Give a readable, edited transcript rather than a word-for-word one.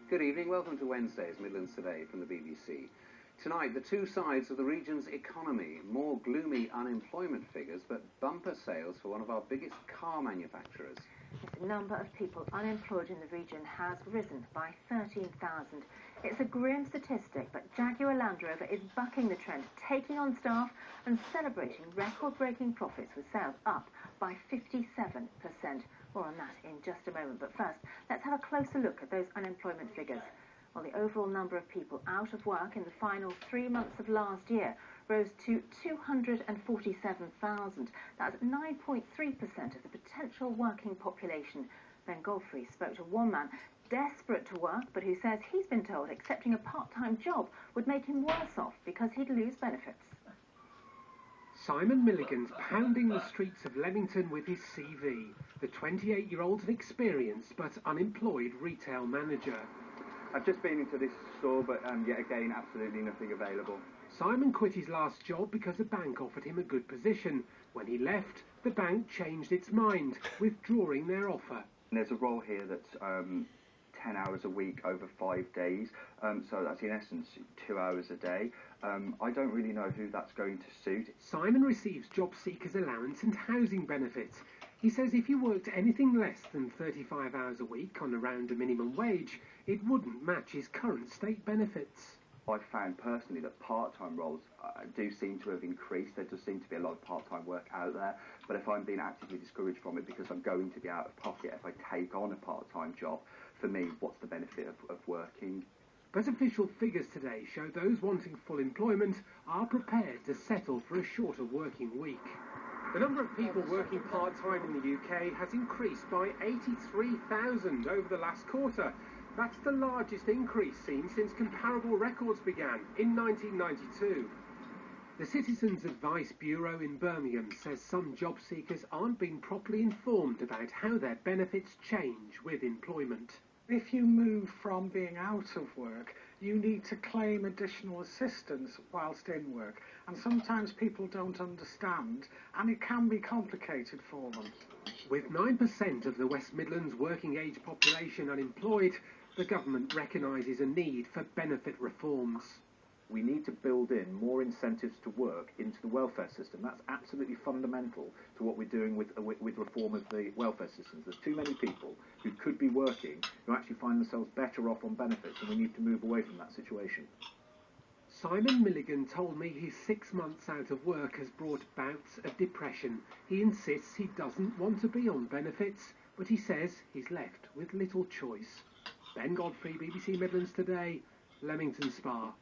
Good evening, welcome to Wednesday's Midlands Today from the BBC. Tonight, the two sides of the region's economy. More gloomy unemployment figures, but bumper sales for one of our biggest car manufacturers. The number of people unemployed in the region has risen by 13,000. It's a grim statistic, but Jaguar Land Rover is bucking the trend, taking on staff and celebrating record-breaking profits with sales up by 57%. More on that in just a moment, but first, let's have a closer look at those unemployment figures. Well, the overall number of people out of work in the final 3 months of last year rose to 247,000. That's 9.3% of the potential working population. Ben Godfrey spoke to one man desperate to work, but who says he's been told accepting a part-time job would make him worse off because he'd lose benefits. Simon Milligan's pounding the streets of Leamington with his CV. The 28-year-old's an experienced but unemployed retail manager. I've just been into this store, but yet again, absolutely nothing available. Simon quit his last job because the bank offered him a good position. When he left, the bank changed its mind, withdrawing their offer. There's a role here that's 10 hours a week over 5 days, so that's in essence 2 hours a day. I don't really know who that's going to suit. Simon receives job seekers allowance and housing benefits. He says if he worked anything less than 35 hours a week on around a minimum wage, it wouldn't match his current state benefits. I've found personally that part-time roles do seem to have increased. There does seem to be a lot of part-time work out there, but if I'm being actively discouraged from it because I'm going to be out of pocket if I take on a part-time job, for me, what's the benefit of working? But official figures today show those wanting full employment are prepared to settle for a shorter working week. The number of people working part-time in the UK has increased by 83,000 over the last quarter. That's the largest increase seen since comparable records began in 1992. The Citizens Advice Bureau in Birmingham says some job seekers aren't being properly informed about how their benefits change with employment. If you move from being out of work, you need to claim additional assistance whilst in work. And sometimes people don't understand, and it can be complicated for them. With 9% of the West Midlands working age population unemployed, the government recognises a need for benefit reforms. We need to build in more incentives to work into the welfare system. That's absolutely fundamental to what we're doing with reform of the welfare systems. There's too many people who could be working who actually find themselves better off on benefits, and we need to move away from that situation. Simon Milligan told me his 6 months out of work has brought bouts of depression. He insists he doesn't want to be on benefits, but he says he's left with little choice. Ben Godfrey, BBC Midlands Today, Leamington Spa.